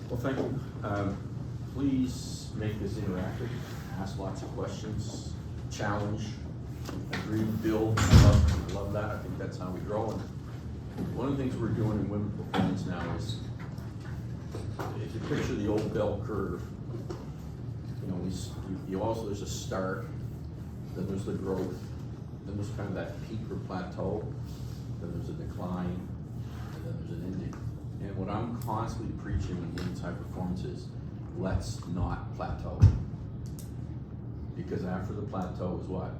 Well, thank you. Please make this interactive, ask lots of questions, challenge, agree, build. I love that. I think that's how we grow. And one of the things we're doing in women's performance now is, if you picture the old bell curve, you know, there's a start, then there's the growth, then there's kind of that peak or plateau, then there's a decline, and then there's an ending. And what I'm constantly preaching in women's high performance is, let's not plateau. Because after the plateau is what?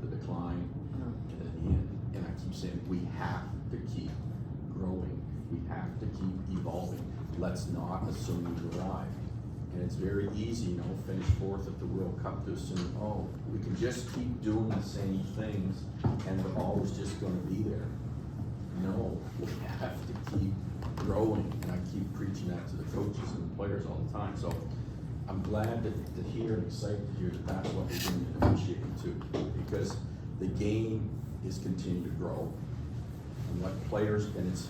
The decline, and then the end. And I keep saying, we have to keep growing. We have to keep evolving. Let's not assume we've arrived. And it's very easy, you know, finish fourth at the World Cup to assume, oh, we can just keep doing the same things and we're always just gonna be there. No, we have to keep growing, and I keep preaching that to the coaches and the players all the time. So I'm glad to hear and excited to hear that that's what we're doing in officiating too, because the game is continuing to grow. And what players, and it's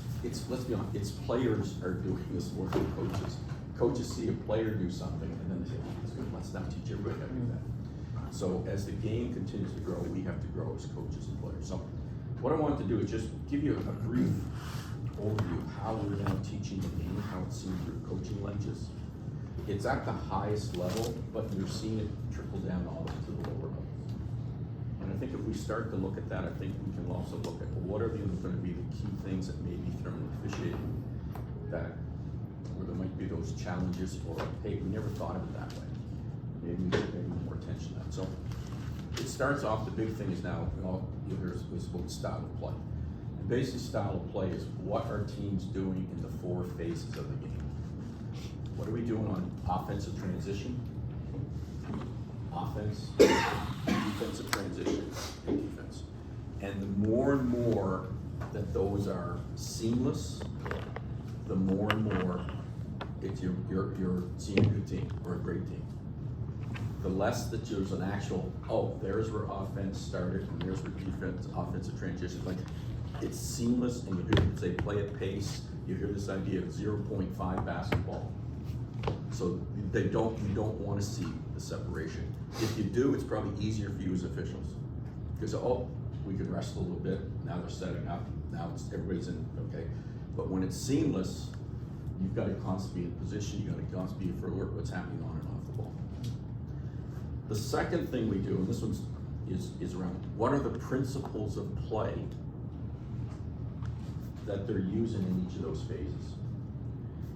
let's be honest, it's players are doing this more than coaches. Coaches see a player do something and then they say, oh, that's good, let's now teach everybody how to do that. So as the game continues to grow, we have to grow as coaches and players. So what I wanted to do is just give you a brief overview of how we're now teaching the game, how it's seen through coaching lenses. It's at the highest level, but you're seeing it trickle down all the way to the lower levels. And I think if we start to look at that, I think we can also look at, well, what are going to be the key things that may be thrown in officiating that, where there might be those challenges, or hey, we never thought of it that way. Maybe we should pay more attention to that. So it starts off, the big thing is now, you'll hear is about style of play. And basically style of play is what are teams doing in the four phases of the game. What are we doing on offensive transition, offense, defensive transition, and defense. And the more and more that those are seamless, the more and more it's you're seeing a good team or a great team. The less that there's an actual, oh, there's where offense started and there's where defense, offensive transition. Like, it's seamless, and you hear them say play at pace. You hear this idea of 0.5 basketball. So you don't want to see the separation. If you do, it's probably easier for you as officials. Because, oh, we can rest a little bit, now they're setting up, now everybody's in, okay. But when it's seamless, you've got to constantly be in position, you've got to constantly be alert what's happening on and off the ball. The second thing we do, and this one is around, what are the principles of play that they're using in each of those phases?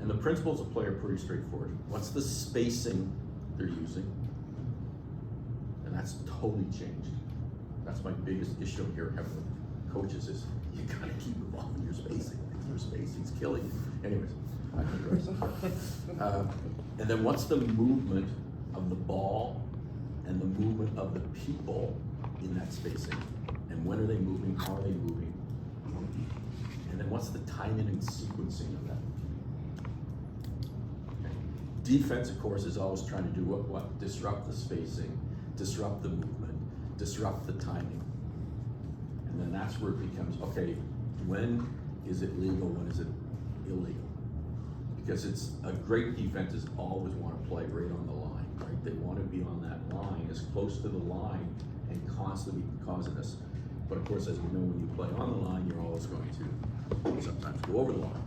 And the principles of play are pretty straightforward. What's the spacing they're using? And that's totally changed. That's my biggest issue here with coaches is you gotta keep evolving your spacing. Your spacing's killing you. Anyways, I digress. And then what's the movement of the ball and the movement of the people in that spacing? And when are they moving? How are they moving? And then what's the timing and sequencing of that? Okay. Defense, of course, is always trying to do what? Disrupt the spacing, disrupt the movement, disrupt the timing. And then that's where it becomes, okay, when is it legal, when is it illegal? Because it's a great defense is always want to play right on the line, right? They want to be on that line, as close to the line, and constantly causing us. But of course, as we know, when you play on the line, you're always going to sometimes go over the line,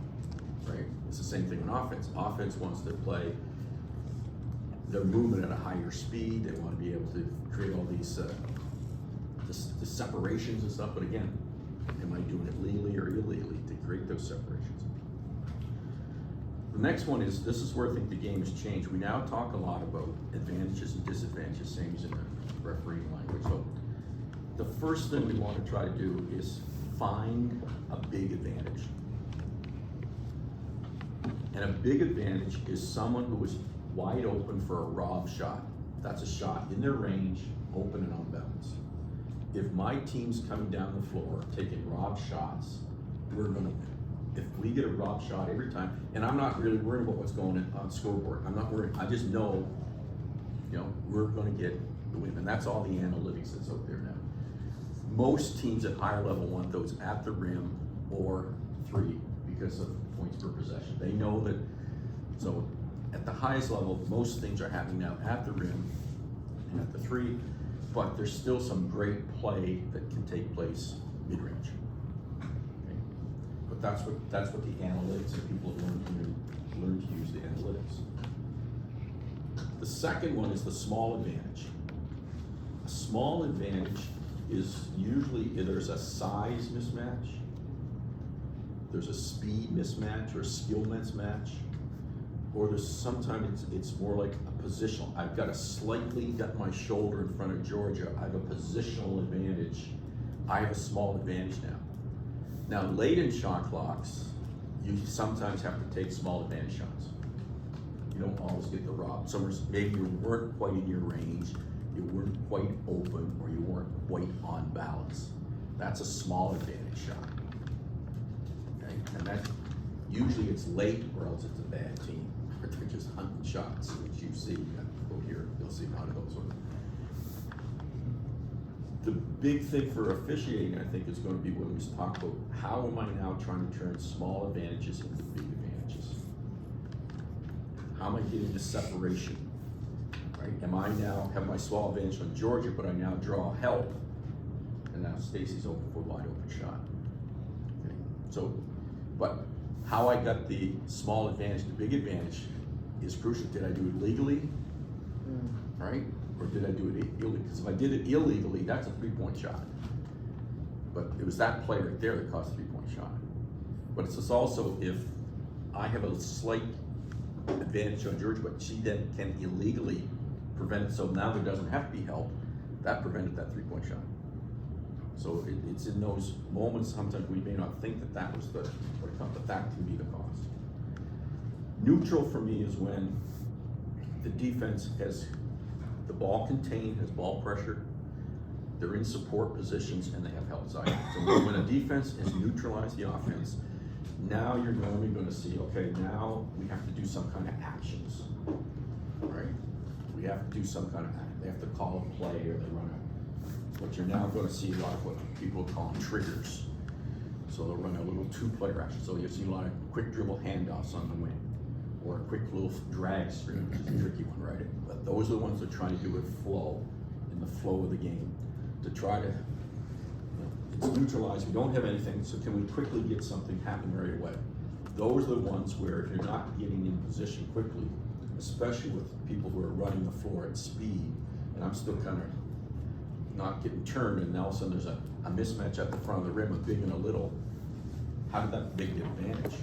right? It's the same thing in offense. Offense wants to play their movement at a higher speed. They want to be able to create all these the separations and stuff. But again, am I doing it legally or illegally to create those separations? The next one is, this is where I think the game has changed. We now talk a lot about advantages and disadvantages, same as in the refereeing language. So the first thing we want to try to do is find a big advantage. And a big advantage is someone who is wide open for a rob shot. That's a shot in their range, open and on bounds. If my team's coming down the floor taking rob shots, we're gonna win. If we get a rob shot every time, and I'm not really worried about what's going on scoreboard. I'm not worried. I just know, you know, we're gonna get the win. And that's all the analytics that's out there now. Most teams at higher level want those at the rim or three because of points per possession. They know that, so at the highest level, most things are happening now at the rim and at the three, but there's still some great play that can take place mid-range. Okay? But that's what the analytics and people have learned to use the analytics. The second one is the small advantage. A small advantage is usually there's a size mismatch, there's a speed mismatch or a skill mismatch, or there's sometimes it's more like a positional. I've got got my shoulder in front of Georgia. I have a positional advantage. I have a small advantage now. Now, late in shot clocks, you sometimes have to take small advantage shots. You don't always get the rob. Maybe you weren't quite in your range, you weren't quite open, or you weren't quite on balance. That's a small advantage shot. Okay, and that usually it's late, or else it's a bad team. They're just hunting shots, which you see. Go here, you'll see a lot of those. The big thing for officiating, I think, is going to be when we talk about how am I now trying to turn small advantages into big advantages? How am I getting the separation? Right? Am I now have my small advantage on Georgia, but I now draw help, and now Stacy's open for a wide open shot. Okay. So, but how I got the small advantage to big advantage is crucial. Did I do it legally? Right? Or did I do it illegally? Because if I did it illegally, that's a 3-point shot. But it was that play right there that caused a 3-point shot. But it's also if I have a slight advantage on Georgia, but she then can illegally prevent it, so now there doesn't have to be help, that prevented that 3-point shot. So it's in those moments, sometimes we may not think that that was but that can be the cause. Neutral for me is when the defense has the ball contained, has ball pressure, they're in support positions, and they have help side. So when a defense has neutralized the offense, now you're normally going to see, okay, now we have to do some kind of actions, right? We have to do some kind of action. They have to call a play, or they run what you're now going to see a lot of what people call triggers. So they'll run a little 2-player action. So you'll see a lot of quick dribble handoffs on the wing, or a quick little drag screen, which is a tricky one, right? But those are the ones that try to do it in the flow of the game, to try to, it's neutralized, we don't have anything, so can we quickly get something happen right away? Those are the ones where if you're not getting in position quickly, especially with people who are running the floor at speed, and I'm still kind of not getting turned, and all of a sudden there's a mismatch at the front of the rim, a big and a little. How did that big get advantage?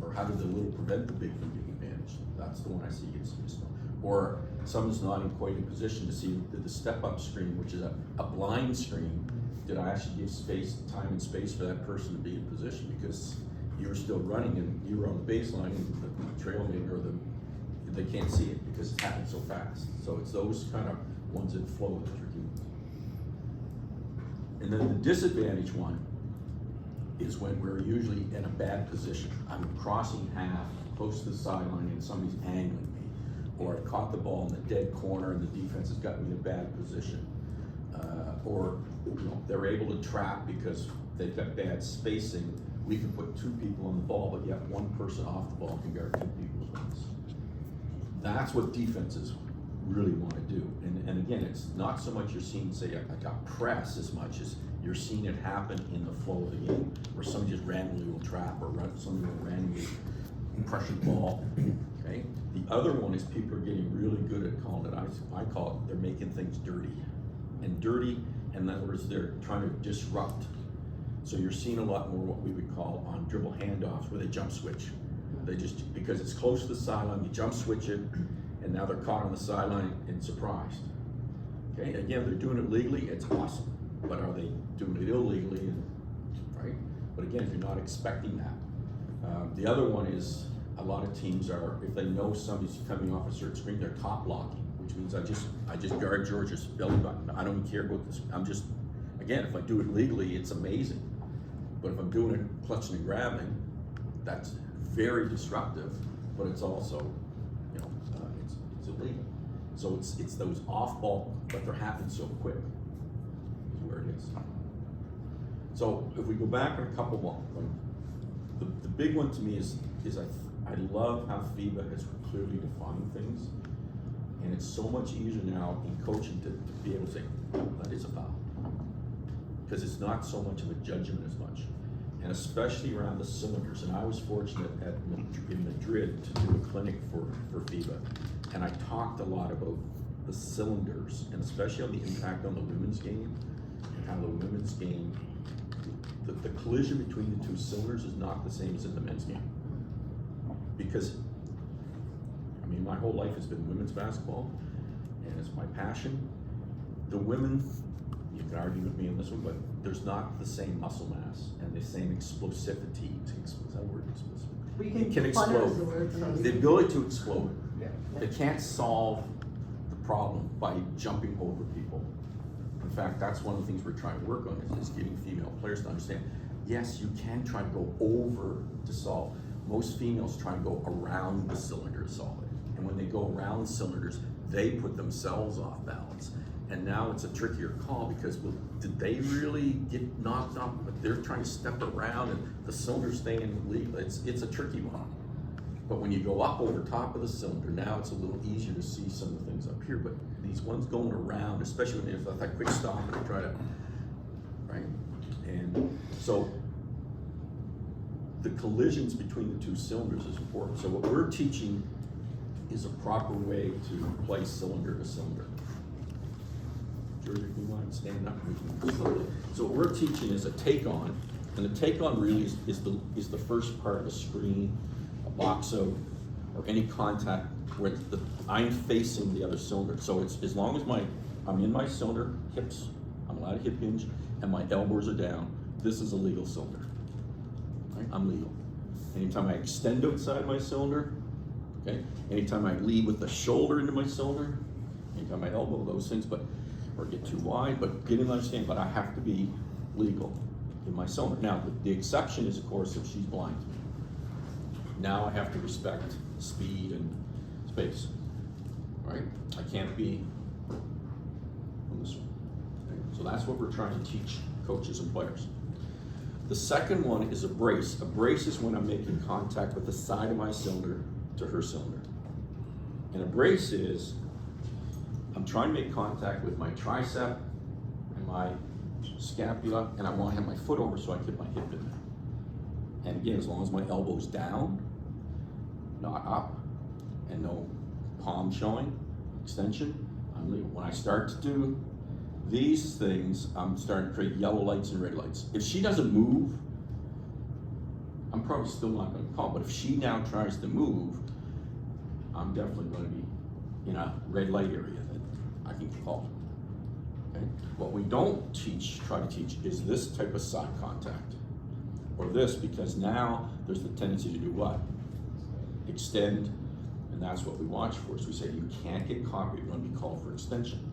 Or how did the little prevent the big from getting advantage? That's the one I see gets missed. Or someone's not in quite in position to see the step-up screen, which is a blind screen. Did I actually give time and space for that person to be in position? Because you were still running and you were on the baseline, and the trailmaker or they can't see it because it's happening so fast. So it's those kind of ones that flow that are doing. And then the disadvantage one is when we're usually in a bad position. I'm crossing half, close to the sideline, and somebody's angling me. Or I've caught the ball in the dead corner and the defense has got me in a bad position. Or they're able to trap because they've got bad spacing. We can put 2 people on the ball, but yet 1 person off the ball can guard 2 people's runs. That's what defenses really want to do. And again, it's not so much you're seeing, say, like a press as much as you're seeing it happen in the flow of the game, where somebody just randomly will trap, or somebody will randomly pressure the ball. Okay. The other one is people are getting really good at calling it. I call it they're making things dirty. And dirty, in other words, they're trying to disrupt. So you're seeing a lot more what we would call on dribble handoffs, where they jump switch. They just, because it's close to the sideline, you jump switch it, and now they're caught on the sideline and surprised. Okay, again, they're doing it legally, it's awesome. But are they doing it illegally? Right? But again, if you're not expecting that. The other one is, a lot of teams are, if they know somebody's coming off a certain screen, they're top blocking, which means I just guard Georgia's belly button. I don't care about this. I'm just, again, if I do it legally, it's amazing. But if I'm doing it clutching and grabbing, that's very disruptive, but it's also, it's illegal. So it's those off ball, but they're happening so quick, is where it is. So if we go back on a couple more, the big one to me is I love how FIBA has clearly defined things, and it's so much easier now in coaching to be able to say, that is a foul. Because it's not so much of a judgment as much. And especially around the cylinders. And I was fortunate in Madrid to do a clinic for FIBA. And I talked a lot about the cylinders, and especially on the impact on the women's game, and how the women's game, the collision between the two cylinders is not the same as in the men's game. Because, I mean, my whole life has been women's basketball, and it's my passion. The women, you can argue with me on this one, but there's not the same muscle mass and the same explosivity. Is that a word, explosive? It can explode. The ability to explode. Yeah. They can't solve the problem by jumping over people. In fact, that's one of the things we're trying to work on is getting female players to understand, yes, you can try to go over to solve. Most females try to go around the cylinder to solve it. And when they go around cylinders, they put themselves off balance. And now it's a trickier call because, well, did they really get knocked off? But they're trying to step around and the cylinder's staying legal. It's a tricky one. But when you go up over top of the cylinder, now it's a little easier to see some of the things up here. But these ones going around, especially when there's that quick stop and they try to, right? And so the collisions between the two cylinders is important. So what we're teaching is a proper way to play cylinder to cylinder. George, if you want to stand up, we can. So what we're teaching is a take-on, and the take-on really is the first part of a screen, a box out, or any contact where I'm facing the other cylinder. So it's as long as I'm in my cylinder, hips, I'm allowed to hip hinge, and my elbows are down, this is a legal cylinder. Right? I'm legal. Anytime I extend outside my cylinder, okay? Anytime I lead with the shoulder into my cylinder, anytime I elbow, those things, or get too wide, but get an understanding, but I have to be legal in my cylinder. Now, the exception is, of course, if she's blind. Now I have to respect speed and space, right? I can't be on this one. Okay? So that's what we're trying to teach coaches and players. The second one is a brace. A brace is when I'm making contact with the side of my cylinder to her cylinder. And a brace is, I'm trying to make contact with my tricep and my scapula, and I want to have my foot over so I get my hip in there. And again, as long as my elbow's down, not up, and no palm showing, extension, I'm legal. When I start to do these things, I'm starting to create yellow lights and red lights. If she doesn't move, I'm probably still not going to call, but if she now tries to move, I'm definitely going to be in a red light area that I can call. Okay? What we don't try to teach is this type of side contact, or this, because now there's the tendency to do what? Extend, and that's what we watch for. So we say you can't get caught, but you're going to be called for extension.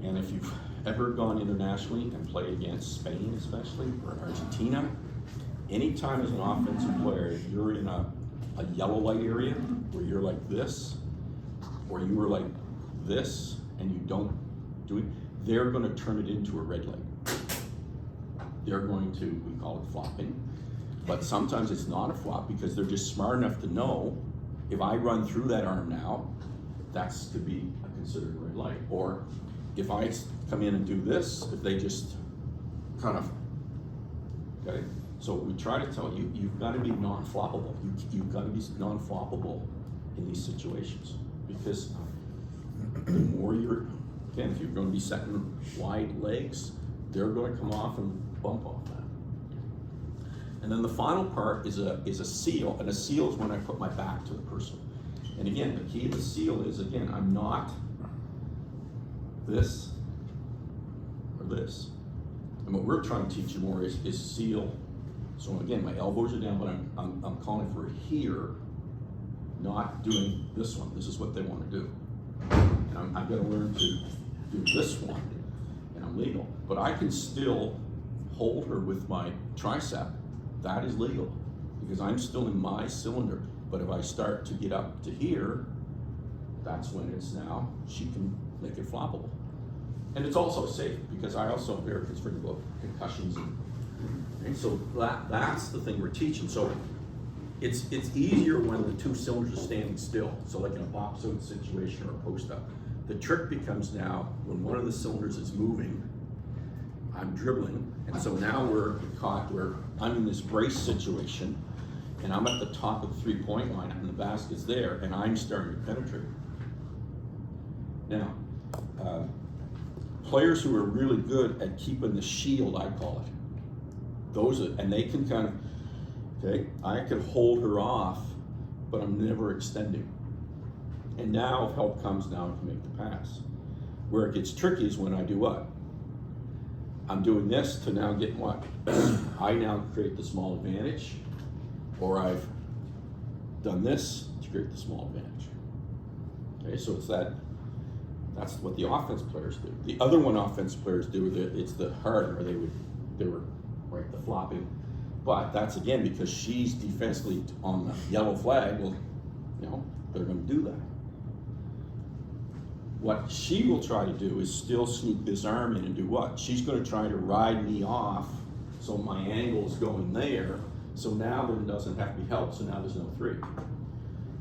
And if you've ever gone internationally and played against Spain, especially, or Argentina, anytime as an offensive player, you're in a yellow light area where you're like this, or you were like this, and you don't do it, they're going to turn it into a red light. They're going to, we call it flopping, but sometimes it's not a flop because they're just smart enough to know if I run through that arm now, that's could be a considered red light. Or if I come in and do this, if they just kind of, okay? So we try to tell you, you've got to be non-floppable. You've got to be non-floppable in these situations, because the more you're, again, if you're going to be setting wide legs, they're going to come off and bump off that. And then the final part is a seal, and a seal is when I put my back to the person. And again, the key to the seal is, again, I'm not this or this. And what we're trying to teach you more is seal. So again, my elbows are down, but I'm calling for here, not doing this one. This is what they want to do. And I've got to learn to do this one, and I'm legal. But I can still hold her with my tricep. That is legal, because I'm still in my cylinder. But if I start to get up to here, that's when it's now, she can make it floppable. And it's also safe, because I also am very concerned about concussions. And so that's the thing we're teaching. So It's easier when the two cylinders are standing still, so like in a box out situation or a post up. The trick becomes now, when one of the cylinders is moving, I'm dribbling, and so now we're caught where I'm in this brace situation, and I'm at the top of the 3-point line, and the basket's there, and I'm starting to penetrate. Now, players who are really good at keeping the shield, I call it, and they can kind of, okay, I can hold her off, but I'm never extending. And now help comes now to make the pass. Where it gets tricky is when I do what? I'm doing this to now get what? I now create the small advantage, or I've done this to create the small advantage. Okay, so it's that's what the offense players do. The other one offense players do, it's the harder, they were right, the flopping. But that's again because she's defensively on the yellow flag, well, you know, they're gonna do that. What she will try to do is still sneak this arm in and do what? She's gonna try to ride me off so my angle is going there, so now there doesn't have to be help, so now there's no three.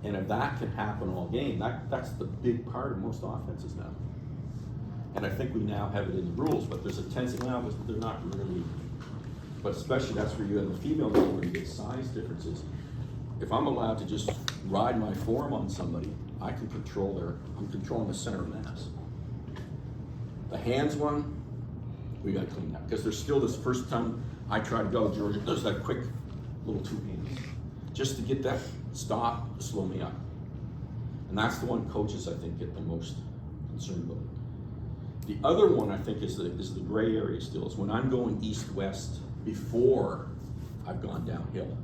And if that can happen all game, that's the big part of most offenses now. And I think we now have it in the rules, but there's a tendency now, but they're not really, but especially that's where you have the female game where you get size differences. If I'm allowed to just ride my form on somebody, I can control I'm controlling the center of mass. The hands one, we gotta clean that, because there's still this first time I try to go, Georgia, there's that quick little two hands, just to get that stop, to slow me up. And that's the one coaches, I think, get the most concerned about. The other one, I think, is the gray area still, is when I'm going east-west before I've gone downhill.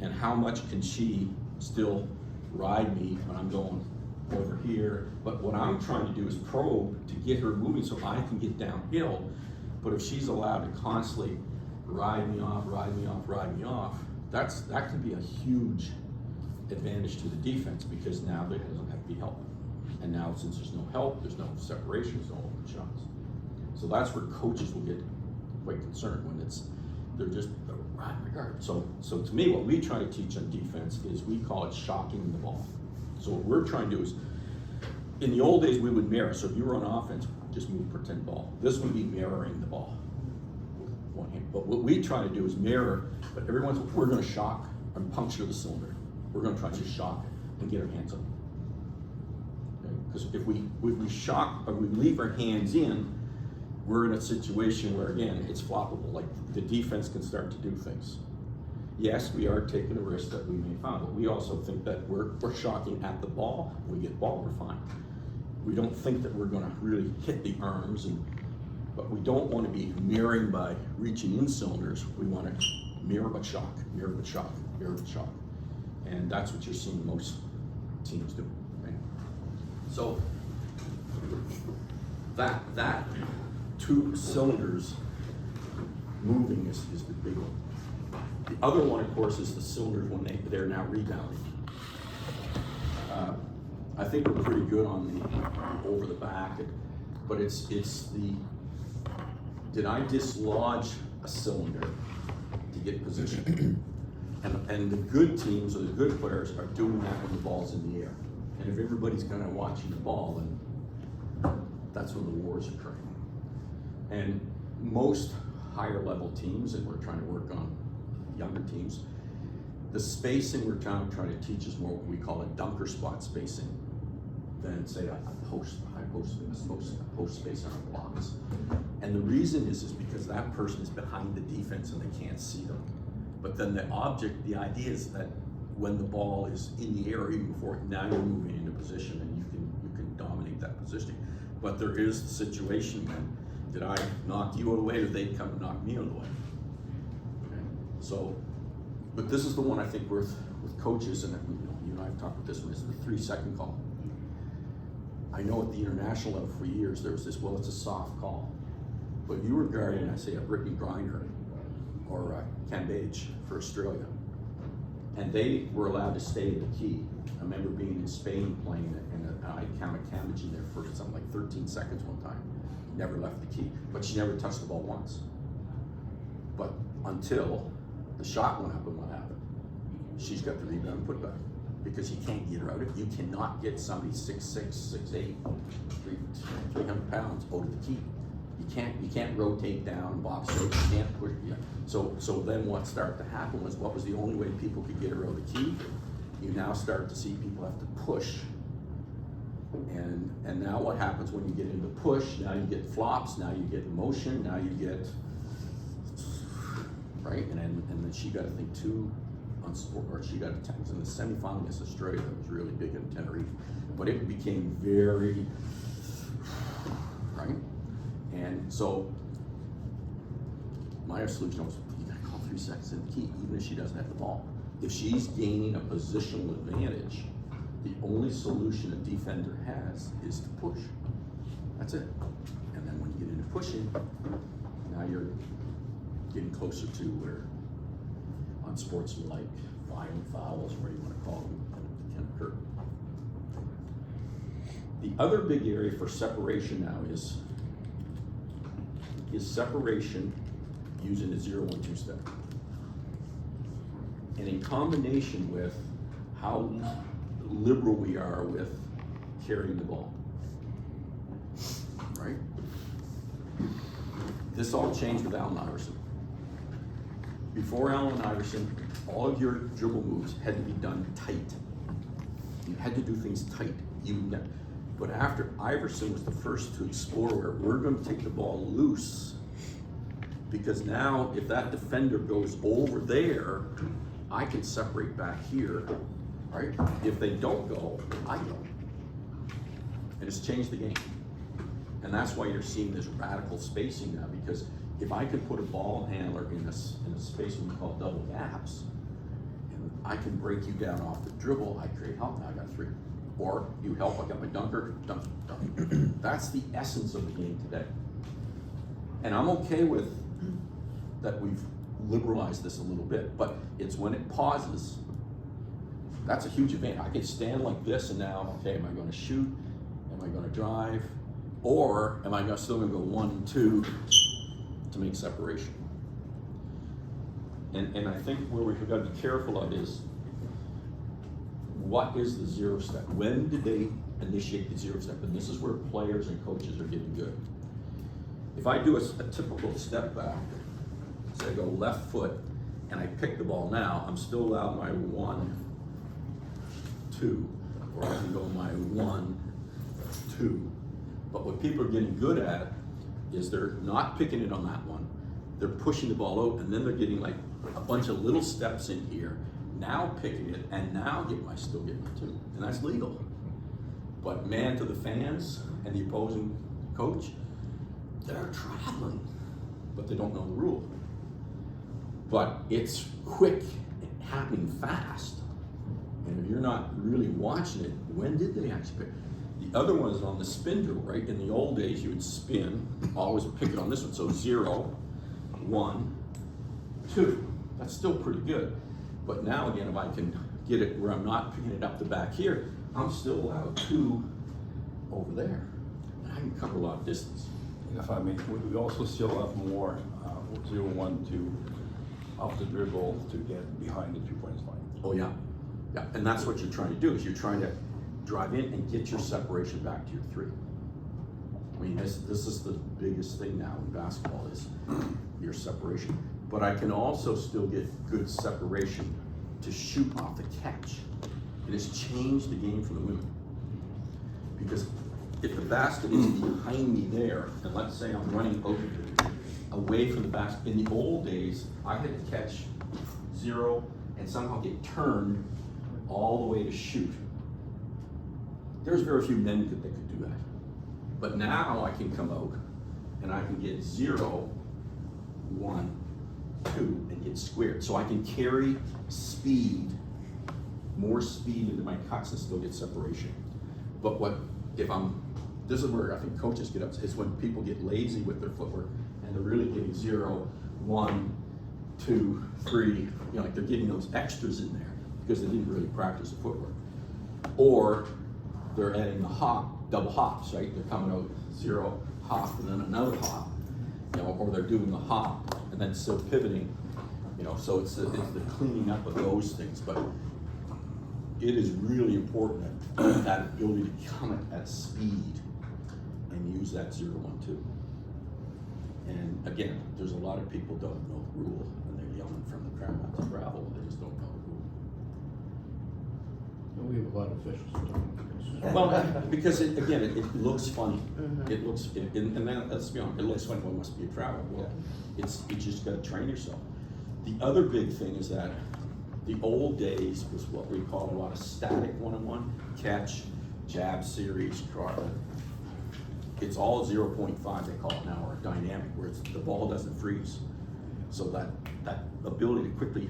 And how much can she still ride me when I'm going over here? But what I'm trying to do is probe to get her moving so I can get downhill. But if she's allowed to constantly ride me off, that can be a huge advantage to the defense, because now there doesn't have to be help. And now since there's no help, there's no separation, there's no open shots. So that's where coaches will get quite concerned when they're just right in regard. So to me, what we try to teach on defense is we call it shocking the ball. So what we're trying to do is, in the old days we would mirror. So if you were on offense, just move pretend ball. This would be mirroring the ball with one hand. But what we try to do is mirror, but we're going to shock and puncture the cylinder. We're going to try to just shock it and get our hands up. Because if we shock or we leave our hands in, we're in a situation where, again, it's floppable. Like the defense can start to do things. Yes, we are taking a risk that we may foul, but we also think that we're shocking at the ball. When we get ball, we're fine. We don't think that we're going to really hit the arms, but we don't want to be mirroring by reaching in cylinders. We want to mirror but shock, mirror but shock, mirror but shock. And that's what you're seeing most teams do. Okay? So that two cylinders moving is the big one. The other one, of course, is the cylinders when they're now rebounding. I think we're pretty good on the over the back, but it's the, did I dislodge a cylinder to get position? And the good teams or the good players are doing that when the ball's in the air. And if everybody's kind of watching the ball, then that's when the wars are occurring. And most higher level teams, and we're trying to work on younger teams, the spacing we're trying to teach is more what we call a dunker spot spacing than say a high post spacing on blocks. And the reason is because that person is behind the defense and they can't see them. But then the idea is that when the ball is in the air, even before, now you're moving into position and you can dominate that positioning. But there is the situation when, did I knock you out of the way, or they come and knock me out of the way? Okay. So, but this is the one I think with coaches, and you and I have talked about this one, is the 3-second call. I know at the international level for years there was this, well, it's a soft call. But you were guarding, I say, a Brittany Griner or Cambage for Australia, and they were allowed to stay in the key. I remember being in Spain playing it, and I counted Cambage in there for something like 13 seconds one time. Never left the key, but she never touched the ball once. But until the shot went up, and what happened? she's got the rebound and putback because you can't get her out of it. You cannot get somebody 6'6", 6'8", 300 pounds out of the key. You can't rotate down, box out, you can't push. Yeah. So then what started to happen was, what was the only way people could get her out of the key? You now start to see people have to push. And now what happens when you get into push? Now you get flops, now you get motion, now you get, right? And then she got, I think, 2 on sport, or she got it was in the semifinal against Australia. That was really big in Tenerife. But it became very, right? And so my solution was, you gotta call 3 seconds in the key, even if she doesn't have the ball. If she's gaining a positional advantage, the only solution a defender has is to push. That's it. And then when you get into pushing, now you're getting closer to where on sports like violent fouls, whatever you want to call them, can occur. The other big area for separation now is separation using the 0-1-2 step. And in combination with how liberal we are with carrying the ball, right? This all changed with Allen Iverson. Before Allen Iverson, all of your dribble moves had to be done tight. You had to do things tight. But after Iverson was the first to explore where we're going to take the ball loose, because now if that defender goes over there, I can separate back here, right? If they don't go, I go. And it's changed the game. And that's why you're seeing this radical spacing now, because if I can put a ball handler in a space we call double gaps, and I can break you down off the dribble, I create help, now I got 3. Or you help, I got my dunker, dunk, dunk. That's the essence of the game today. And I'm okay with that we've liberalized this a little bit, but it's when it pauses, that's a huge event. I can stand like this and now, okay, am I gonna shoot? Am I gonna drive? Or am I still gonna go 1, 2 to make separation? And I think where we've got to be careful of is, what is the 0 step? When did they initiate the 0 step? And this is where players and coaches are getting good. If I do a typical step back, say I go left foot, and I pick the ball now, I'm still allowed my 1, 2, or I can go my 1, 2. But what people are getting good at is they're not picking it on that one. They're pushing the ball out, and then they're getting like a bunch of little steps in here, now picking it, and now still getting my 2. And that's legal. But man, to the fans and the opposing coach, they're traveling, but they don't know the rule. But it's quick, happening fast. And if you're not really watching it, when did they actually pick? The other one is on the spin drill, right? In the old days, you would spin, always pick it on this one. So 0, 1, 2. That's still pretty good. But now again, if I can get it where I'm not picking it up the back here, I'm still allowed 2 over there. And I can cover a lot of distance. If I may, we also still have more 0, 1, 2 off the dribble to get behind the 2-point line. Oh yeah, yeah. And that's what you're trying to do, is you're trying to drive in and get your separation back to your 3. I mean, this is the biggest thing now in basketball, is your separation. But I can also still get good separation to shoot off the catch. It has changed the game for the women. Because if the basket is behind me there, and let's say I'm running away from the basket, in the old days, I had to catch 0 and somehow get turned all the way to shoot. There's very few men that could do that. But now I can come out and I can get 0, 1, 2, and get squared. So I can carry speed, more speed into my cuts and still get separation. But this is where I think coaches get up, is when people get lazy with their footwork and they're really getting 0, 1, 2, 3, like they're getting those extras in there because they didn't really practice the footwork. Or they're adding the double hops, right? They're coming out 0, hop, and then another hop, or they're doing the hop and then still pivoting, know, so it's the cleaning up of those things, but it is really important that ability to come at speed and use that 0-1-2. And again, there's a lot of people don't know the rule, and they're yelling from the crowd not to travel, they just don't know the rule. And we have a lot of officials who don't. Well, because it looks funny. It looks, and then, let's be honest, it looks funny, well, it must be a travel. Well, you just gotta train yourself. The other big thing is that the old days was what we call a lot of static one-on-one, catch, jab series, it's all 0.5 they call it now, or dynamic, where the ball doesn't freeze. So that ability to quickly,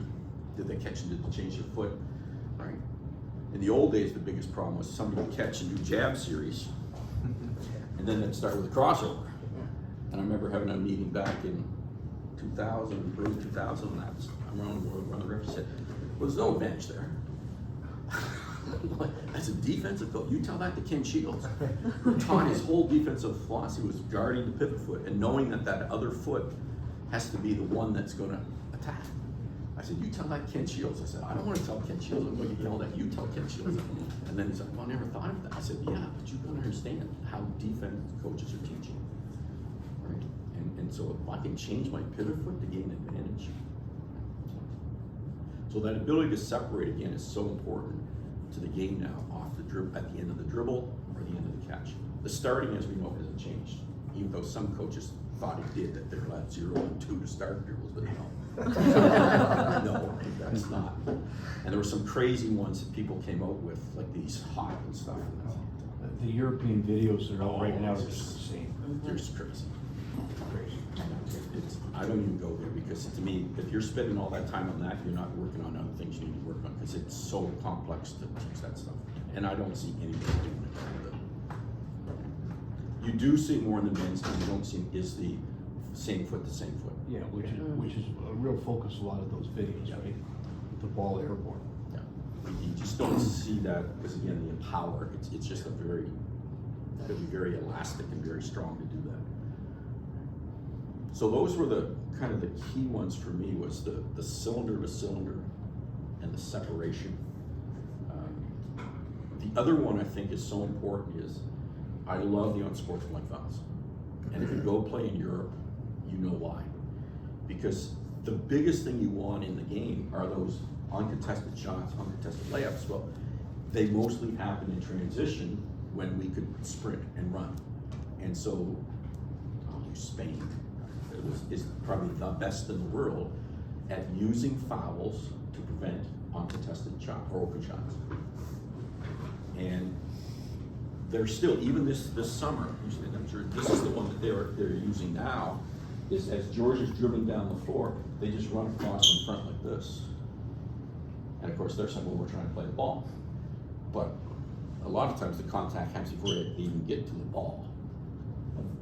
did they catch and did they change their foot, right? In the old days, the biggest problem was somebody would catch and do jab series, and then they'd start with a crossover. And I remember having a meeting back in 2000, early 2000, and that's around the referee said, well, there's no advantage there. As a defensive coach, you tell that to Ken Shields, who taught his whole defensive philosophy was guarding the pivot foot and knowing that that other foot has to be the one that's going to attack. I said, you tell that Ken Shields. I said, I don't want to tell Ken Shields. I'm going to get yelled at. You tell Ken Shields. And then he's like, well, I never thought of that. I said, yeah, but you don't understand how defense coaches are teaching. Right? And so if I can change my pivot foot to gain advantage. So that ability to separate again is so important to the game now, off the dribble, at the end of the dribble or the end of the catch. The starting, as we know, hasn't changed. Even though some coaches thought it did, that they're allowed 0-2 to start dribbles, but no. No, that's not. And there were some crazy ones that people came out with, like these hot and stuff. The European videos that are out right now are just insane. They're just crazy. Crazy. I don't even go there because to me, if you're spending all that time on that, you're not working on other things you need to work on because it's so complex to teach that stuff. And I don't see anybody doing it. You do see more in the men's team. You don't see is the same foot to same foot. Yeah, which is a real focus, a lot of those videos, right? With the ball airborne. Yeah. You just don't see that because again, the power, it's just a very, that'll be very elastic and very strong to do that. So those were the kind of the key ones for me was the cylinder to cylinder and the separation. The other one I think is so important is I love the unsportsmanlike fouls. And if you go play in Europe, you know why. Because the biggest thing you want in the game are those uncontested shots, uncontested layups. Well, they mostly happen in transition when we could sprint and run. And so, I'll use Spain. Is probably the best in the world at using fouls to prevent uncontested shot or open shots. And they're still, even this summer, I'm sure this is the one that they're using now, is as George is dribbling down the floor, they just run across in front like this. And of course they're saying, well, we're trying to play the ball. But a lot of times the contact happens before they even get to the ball.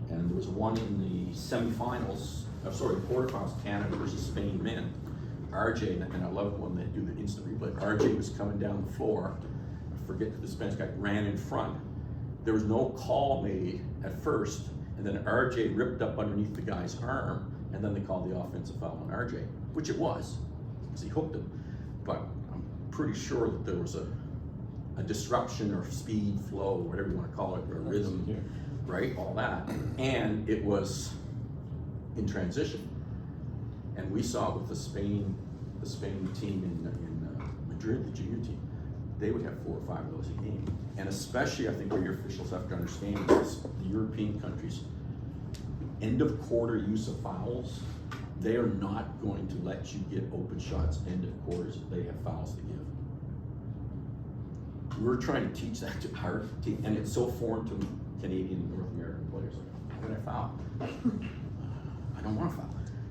And there was one in the semifinals, quarterfinals, Canada versus Spain men. RJ, and I love when they do the instant replay. RJ was coming down the floor. I forget that the Spanish guy ran in front. There was no call made at first, and then RJ ripped up underneath the guy's arm, and then they called the offensive foul on RJ, which it was, because he hooked him. But I'm pretty sure that there was a disruption or speed, flow, whatever you want to call it, or rhythm. Yeah. Right, all that, and it was in transition, and we saw it with the Spain team in Madrid, the junior team. They would have 4 or 5 of those a game, and especially I think where your officials have to understand is the European countries, end of quarter use of fouls, they are not going to let you get open shots end of quarters if they have fouls to give. We're trying to teach that to our team, and it's so foreign to Canadian and North American players. Like, how can I foul? I don't want to foul.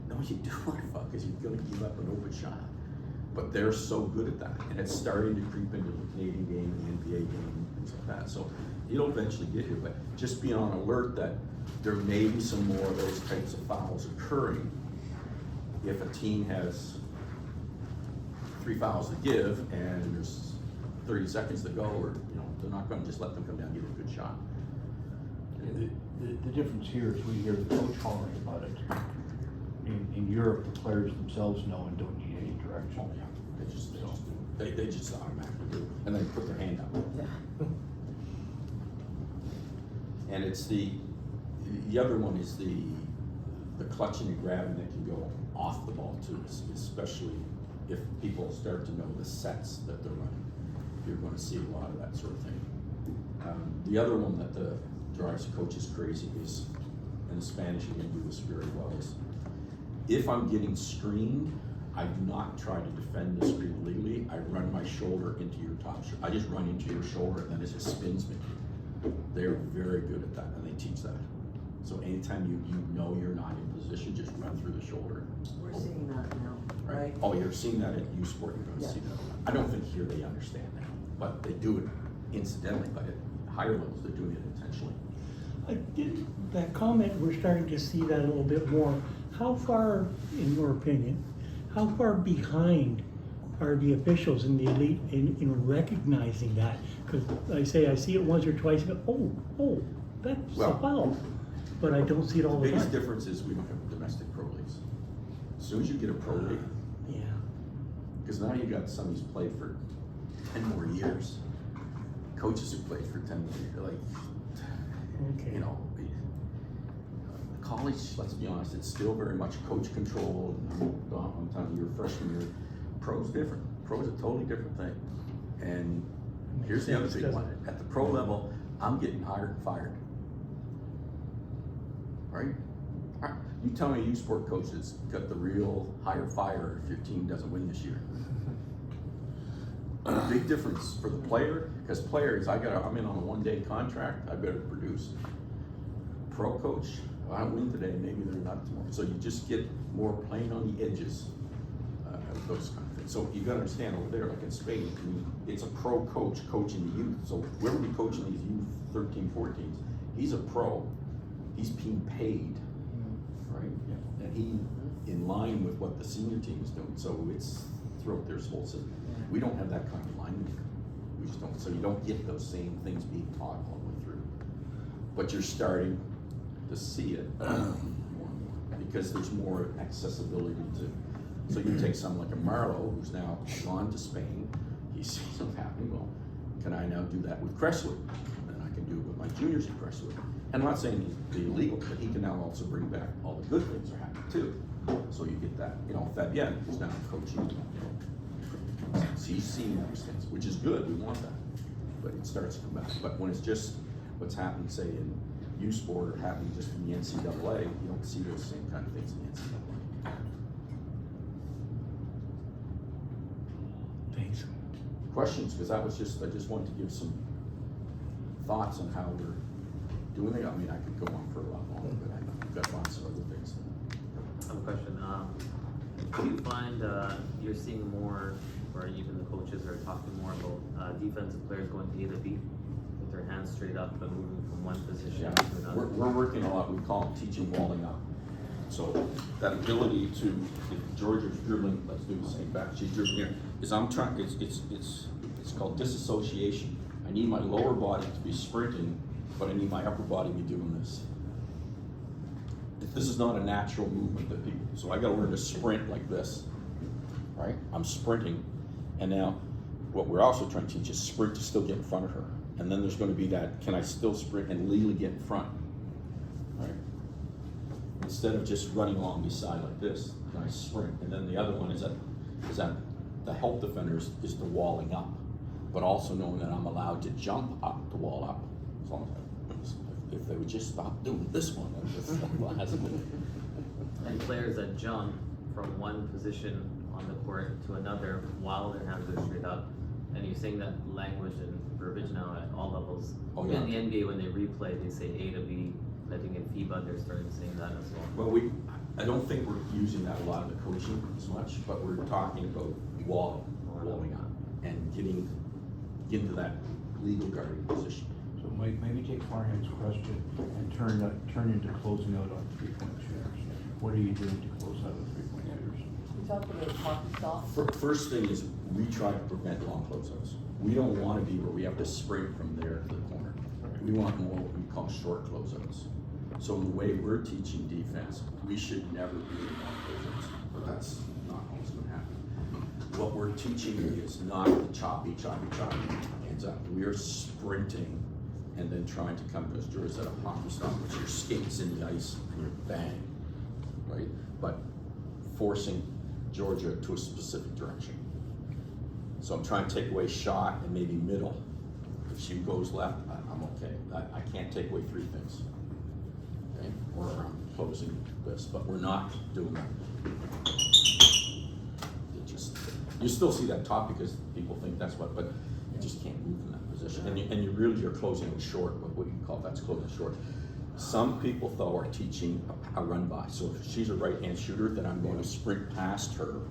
No, you do want to foul because you're going to give up an open shot. But they're so good at that, and it's starting to creep into the Canadian game, the NBA game, things like that. So it'll eventually get here, but just be on alert that there may be some more of those types of fouls occurring if a team has 3 fouls to give and there's 30 seconds to go, or they're not going to just let them come down and give a good shot. The difference here is we hear the coach hollering about it. In Europe, the players themselves know and don't need direction. Oh, yeah, they just do. They just automatically do, and they put their hand up. Yeah. And it's the other one is the clutching and grabbing that can go off the ball too, especially if people start to know the sets that they're running. You're gonna see a lot of that sort of thing. The other one that drives coaches crazy is, and the Spanish are gonna do this very well, is if I'm getting screened, I do not try to defend the screen legally. I run my shoulder into your top shoulder. I just run into your shoulder and then it just spins me. They're very good at that, and they teach that. So anytime you know you're not in position, just run through the shoulder. We're seeing that now, right? Oh, you're seeing that at U Sport, you're gonna see that. I don't think here they understand that, but they do it incidentally, but at higher levels, they're doing it intentionally. That comment, we're starting to see that a little bit more. How far, in your opinion, how far behind are the officials in the elite in recognizing that? Because I see it once or twice, and go, oh, that's a foul. But I don't see it all The the biggest time. difference is we don't have domestic pro leagues. As soon as you get a pro league, Yeah. because now you got some who's played for 10 more years. Coaches who played for 10 more years, like, Okay. you know, college, let's be honest, it's still very much coach controlled. I'm telling you, your freshman year, pro's different. Pro's a totally different thing. And here's the other big one. At the pro level, I'm getting hired and fired. Right? You tell me a U Sport coach that's got the real hire fire if your team doesn't win this year. Big difference for the player, because players, I'm in on a 1-day contract, I better produce. Pro coach, if I win today, maybe they're not tomorrow. So you just get more playing on the edges of those kind of things. So you gotta understand over there, like in Spain, I mean, it's a pro coach coaching the youth. So whoever be coaching these youth 13, 14s, he's a pro. He's being paid, right? Yeah. And he, in line with what the senior team is doing. So it's throughout their whole system. We don't have that kind of alignment here. We just don't. So you don't get those same things being taught all the way through. But you're starting to see it more and more because there's more accessibility to. So you take someone like a Marlowe, who's now gone to Spain. He sees what's happening. Well, can I now do that with Crestwood? And I can do it with my juniors at Crestwood. And I'm not saying he's illegal, but he can now also bring back all the good things that are happening too. So you get that, Fabienne, who's now coaching, so he's seeing those things, which is good, we want that. But it starts to come back. But when it's just what's happening, say in U Sport or happening just in the NCAA, you don't see those same kind of things in the NCAA. Thanks. Questions, because I just wanted to give some thoughts on how we're doing it. I mean, I could go on for a lot longer, but I've got lots of other things. I have a question. Do you find you're seeing more, or even the coaches are talking more about defensive players going A to B with their hands straight up and moving from one position to another? We're working a lot, we call it teaching walling up. So that ability to, if Georgia's dribbling, let's do the same back, she's dribbling here, is I'm trying, it's called disassociation. I need my lower body to be sprinting, but I need my upper body to be doing this. This is not a natural movement that people, so I gotta learn to sprint like this, right? I'm sprinting, and now what we're also trying to teach is sprint to still get in front of her. And then there's gonna be that, can I still sprint and legally get in front, right? Instead of just running along beside like this, can I sprint? And then the other one is that the help defenders is the walling up, but also knowing that I'm allowed to jump up to wall up. As long as if they would just stop doing this one. And players that jump from one position on the court to another while their hands are straight up, and you're saying that language and verbiage now at all levels. Oh, yeah. In the NBA, when they replay, they say A to B. I think in FIBA, they're starting saying that as well. Well, I don't think we're using that a lot in the coaching as much, but we're talking about walling up and getting into that legal guarding position. So Mike, maybe take Farhan's question and turn into closing out on 3-point shooters. What are you doing to close out on 3-point shooters? We talked about hockey stop. First thing is we try to prevent long closeouts. We don't want to be where we have to sprint from there to the corner. We want more what we call short closeouts. So in the way we're teaching defense, we should never be in long closeouts, but that's not always going to happen. what we're teaching is not the choppy, hands up. We are sprinting and then trying to come to a Georgia set up hockey stop, which your skates in the ice and you're bang, right? But forcing Georgia to a specific direction. So I'm trying to take away shot and maybe middle. If she goes left, I'm okay. I can't take away three things. Okay? Or I'm closing this, but we're not doing that. You still see that top because people think that's what, but you just can't move in that position. And you really are closing it short, what you call that's closing short. Some people though are teaching a run by. So if she's a right-hand shooter, then I'm going to sprint past her,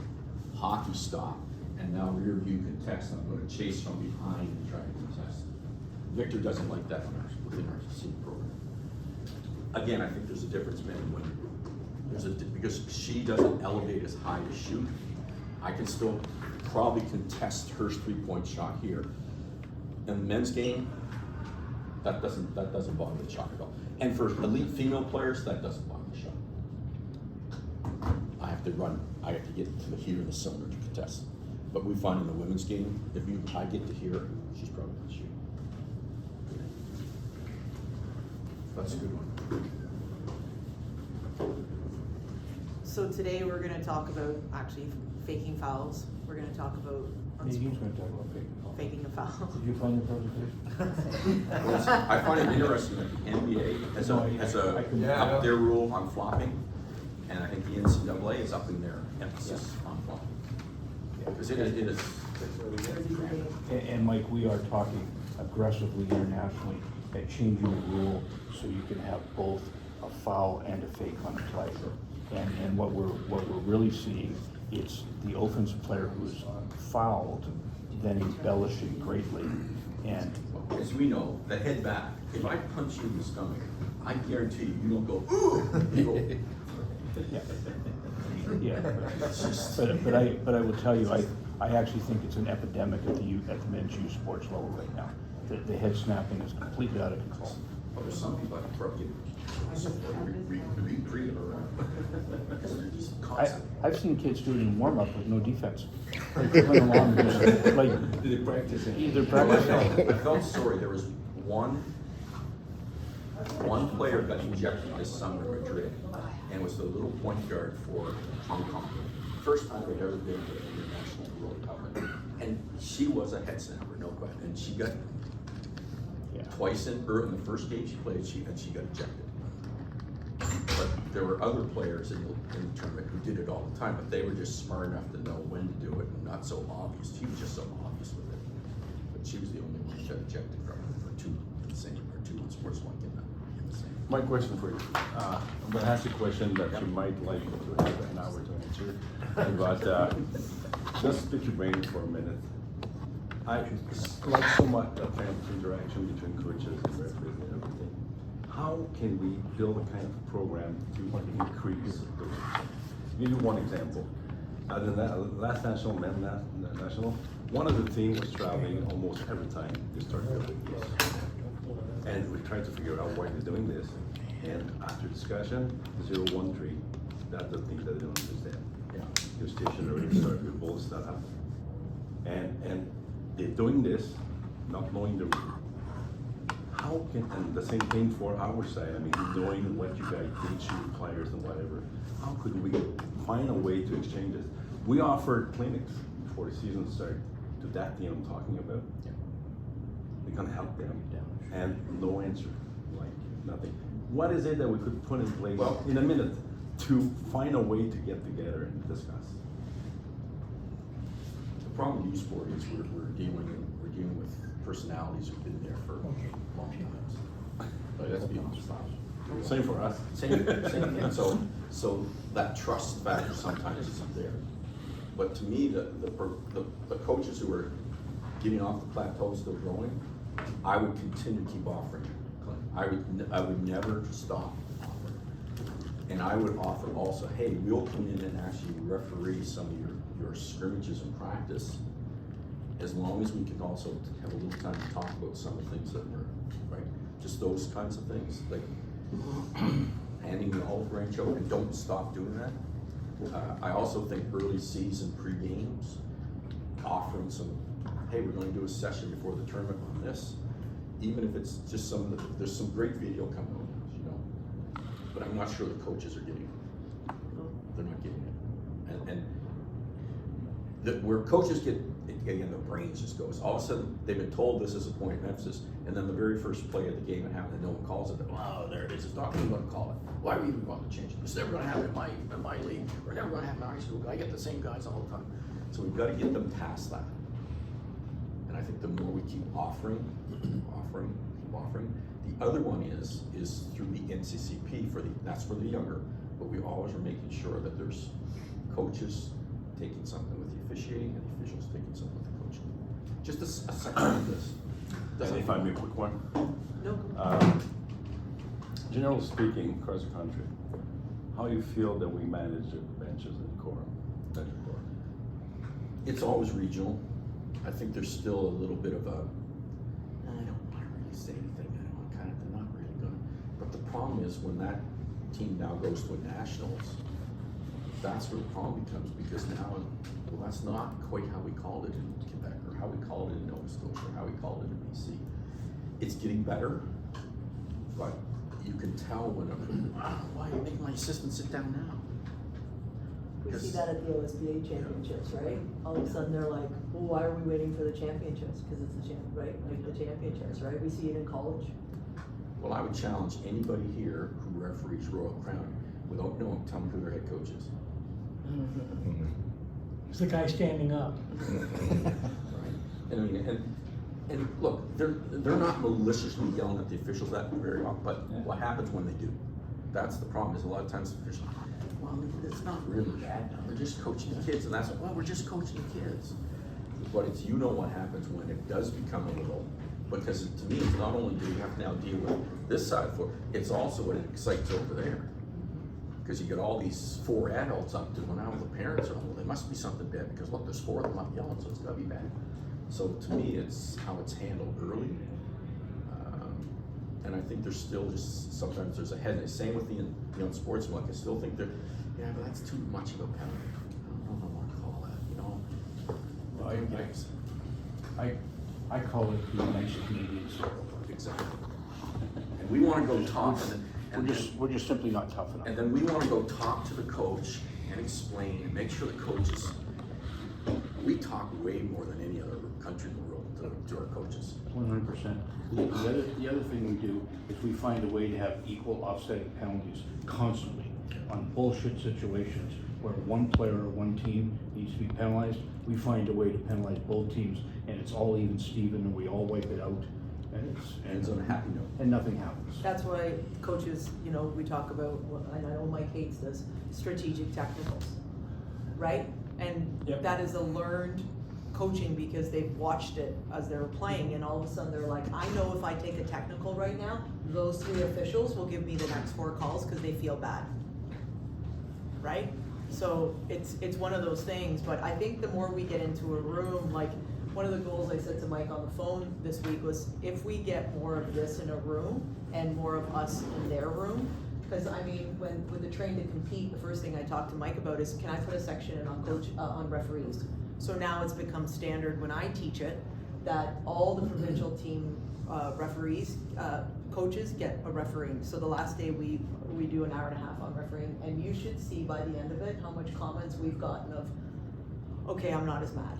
hockey stop, and now rear view contest. I'm going to chase from behind and try to contest. Victor doesn't like that within our C program. Again, I think there's a difference men and women. Because she doesn't elevate as high to shoot. I can still probably contest her 3-point shot here. In the men's game, that doesn't bother the shot at all. And for elite female players, that doesn't bother the shot. I have to get to the here in the cylinder to contest. But we find in the women's game, I get to here, she's probably gonna shoot. That's a good one. So today we're gonna talk about actually faking fouls. We're gonna talk about Nadine's gonna talk about faking. faking a foul. Did you find the presentation? I find it interesting that the NBA has up their rule on flopping, and I think the NCAA is upping their emphasis on flopping. Because it is. And Mike, we are talking aggressively internationally at changing the rule so you can have both a foul and a fake on the play. And what we're really seeing, it's the offensive player who's fouled, then embellishing greatly. And as we know, the head back, if I punch you in the stomach, I guarantee you don't go, ooh, you go. yeah, but I will tell you, I actually think it's an epidemic at the men's youth sports level right now. The head snapping is completely out of control. Well, there's some people that probably read I've seen kids do it in warm up with no defense. Like, run along and just, like They practice it. they're practicing. I felt sorry. There was one player got ejected this summer in Madrid, and was the little point guard for Hong Kong. First time they'd ever been to the International World Cup, and she was a head snapper, no question. And she got twice in the first game she played, she got ejected. But there were other players in the tournament who did it all the time, but they were just smart enough to know when to do it and not so obvious. She was just so obvious with it. But she was the only one who got ejected from it for two unsportsmanlike in the same. My question for you, I'm gonna ask a question that you might like to have an hour to answer, but just pick your brain for a minute. I like so much that kind of interaction between coaches and referees and everything. How can we build a kind of program to increase those? Give you one example. In the last national, men's national, one of the teams was traveling almost every time they started their games. And we tried to figure out why they're doing this. And after discussion, 013, that's the thing that they don't understand. Your stationary, start your ball start up. And they're doing this, not knowing the rule. How can, and the same thing for our side, I mean, knowing what you guys teach your players and whatever, how could we find a way to exchange this? We offered clinics before the season started to that team I'm talking about. We can help them, and no answer, like nothing. What is it that we could put in place in a minute to find a way to get together and discuss? The problem with youth sport is we're dealing with personalities who've been there for long times. But let's be honest. Same for us. Same. And so that trust factor sometimes isn't there. But to me, the coaches who are getting off the plateau still growing, I would continue to keep offering. I would never stop offering. And I would offer also, hey, we'll come in and actually referee some of your scrimmages in practice, as long as we can also have a little time to talk about some of the things that we're, right? Just those kinds of things, like handing the olive branch out, and don't stop doing that. I also think early season pre-games, offering some, hey, we're going to do a session before the tournament on this, even if it's just there's some great video coming on, you know, but I'm not sure the coaches are getting it. They're not getting it. And where coaches get, again, their brains just goes, all of a sudden, they've been told this is a point of emphasis, and then the very first play of the game it happened and no one calls it, oh, there it is, it's not even gonna call it. Why are we even going to change it? It's never gonna happen in my league. We're never gonna have in high school. I get the same guys all the time. So we've gotta get them past that. And I think the more we keep offering, the other one is through the NCCP that's for the younger, but we always are making sure that there's coaches taking something with the officiating and the officials taking something with the coaching. Just a second of this. And if I may, quick one. No. Generally speaking, across the country, how you feel that we manage the benches in quorum? It's always regional. I think there's still a little bit of a, I don't want to really say anything, they're not really gonna. But the problem is when that team now goes to a nationals, that's where the problem becomes, because now, well, that's not quite how we called it in Quebec, or how we called it in Nova Scotia, or how we called it in BC. It's getting better, but you can tell when, why are you making my assistant sit down now? We see that at the OSBA championships, right? All of a sudden they're like, well, why are we waiting for the championships? Because it's right? Like the championships, right? We see it in college. Well, I would challenge anybody here who referees Royal Crown, without knowing, tell me who their head coach is. It's the guy standing up. Right. And I mean, and look, they're not maliciously yelling at the officials that very often, but what happens when they do? That's the problem, is a lot of times the officials, well, it's not really bad now, we're just coaching the kids, and that's, well, we're just coaching the kids. But it's, you know what happens when it does become a little, because to me, it's not only do you have to now deal with this side for, it's also what it excites over there. Because you get all these 4 adults up doing, now the parents are, well, there must be something bad, because look, there's 4 of them up yelling, so it's gotta be bad. So to me, it's how it's handled early. And I think there's still just, sometimes there's a hesitancy. Same with the sportsman, I still think yeah, but that's too much of a penalty. I don't know what to call that, you know? I call it the nice Canadian circle. Exactly. And we wanna go talk, We're just simply not tough enough. and then we wanna go talk to the coach and explain and make sure the coaches, we talk way more than any other country in the world to our coaches. 100%. The other thing we do is we find a way to have equal offsetting penalties constantly on bullshit situations where one player or one team needs to be penalized. We find a way to penalize both teams, and it's all even Steven, and we all wipe it out, and Ends on a happy note. and nothing happens. That's why coaches, you know, we talk about, and I know Mike hates this, strategic technicals, right? And Yep. that is a learned coaching because they've watched it as they were playing, and all of a sudden they're like, I know if I take a technical right now, those 3 officials will give me the next 4 calls because they feel bad, right? So it's one of those things, but I think the more we get into a room, like one of the goals I said to Mike on the phone this week was, if we get more of this in a room and more of us in their room, because I mean, with the train to compete, the first thing I talked to Mike about is, can I put a section in on referees? So now it's become standard when I teach it, that all the provincial team referees, coaches get a refereeing. So the last day we do an hour and a half on refereeing, and you should see by the end of it how much comments we've gotten of, okay, I'm not as mad,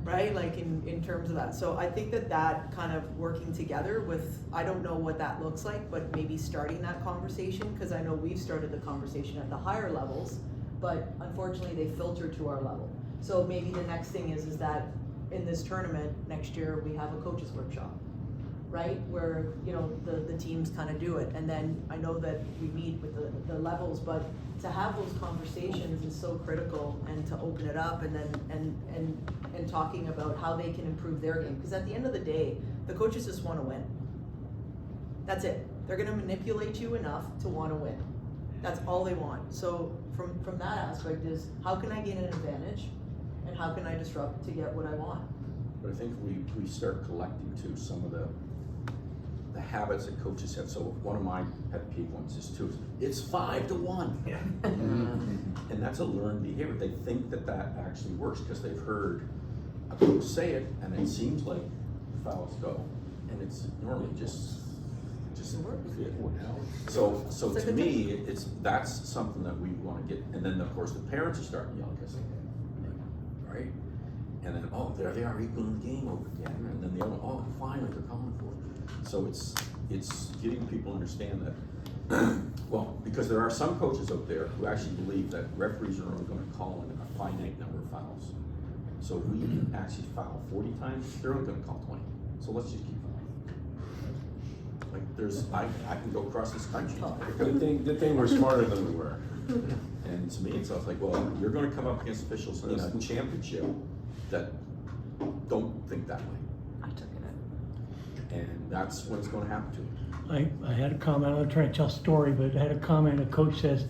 right? Like in terms of that. So I think that kind of working together with, I don't know what that looks like, but maybe starting that conversation, because I know we've started the conversation at the higher levels, but unfortunately they filter to our level. So maybe the next thing is that in this tournament next year, we have a coaches workshop, right? Where, you know, the teams kind of do it. And then I know that we meet with the levels, but to have those conversations is so critical, and to open it up and then, and talking about how they can improve their game. Because at the end of the day, the coaches just want to win. That's it. They're going to manipulate you enough to want to win. That's all they want. So from that aspect is, how can I gain an advantage? And how can I disrupt to get what I want? But I think we start collecting too some of the habits that coaches have. So one of my pet peeve ones is too, it's 5 to 1. Yeah. And that's a learned behavior. They think that actually works because they've heard say it, and it seems like fouls go, and it's normally just. So It's like to a me, that's something that we wanna get, and then of course the parents are starting to yell because they right? And then, oh, there they are equaling the game over again, and then the other, oh, finally, they're coming for it. So it's getting people to understand that, well, because there are some coaches out there who actually believe that referees are only gonna call in a finite number of fouls. So if we actually foul 40 times, they're only gonna call 20, so let's just keep fouling. Like I can go across this country. Good thing we're smarter than we were. And to me, it's like, well, you're gonna come up against officials in a championship that don't think that way. I took it. And that's what it's gonna happen to you. I had a comment, I'm not trying to tell a story, but I had a comment, a coach says,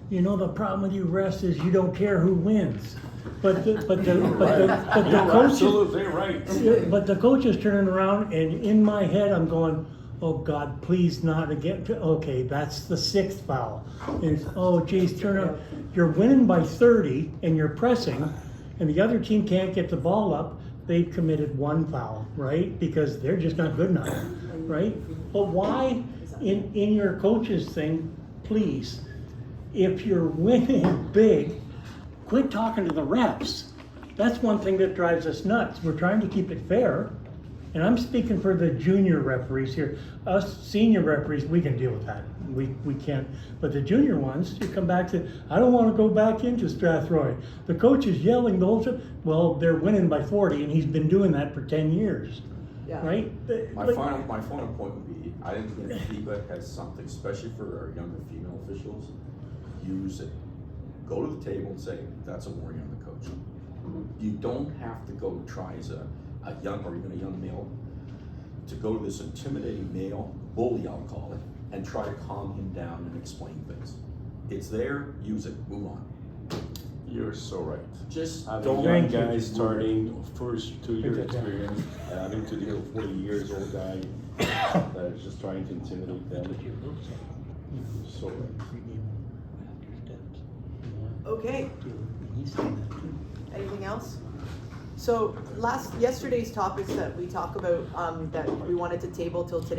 you know, the problem with you refs is you don't care who wins. But the coach, Absolutely right. but the coach is turning around, and in my head, I'm going, oh God, please not again. Okay, that's the 6th foul. And it's, oh geez, turn up. You're winning by 30 and you're pressing, and the other team can't get the ball up. They've committed 1 foul, right? Because they're just not good enough, right? But why, in your coach's thing, please, if you're winning big, quit talking to the refs. That's one thing that drives us nuts. We're trying to keep it fair. And I'm speaking for the junior referees here. Us senior referees, we can deal with that. We can't. But the junior ones, you come back to, I don't want to go back into Strathroy. The coach is yelling the whole time. Well, they're winning by 40, and he's been doing that for 10 years. Yeah. Right? My final point would be, I think FIBA has something, especially for our younger female officials, use it. Go to the table and say, that's a warning on the coach. You don't have to go try as a young or even a young male to go to this intimidating male, bully I'll call it, and try to calm him down and explain things. It's there, use it, move on. You're so right. Just Having don't. young guys starting first 2-year experience and having to deal with 40 years old guy that is just trying to intimidate them. So right. Okay. Anything else? So yesterday's topics that we talk about, that we wanted to table till today.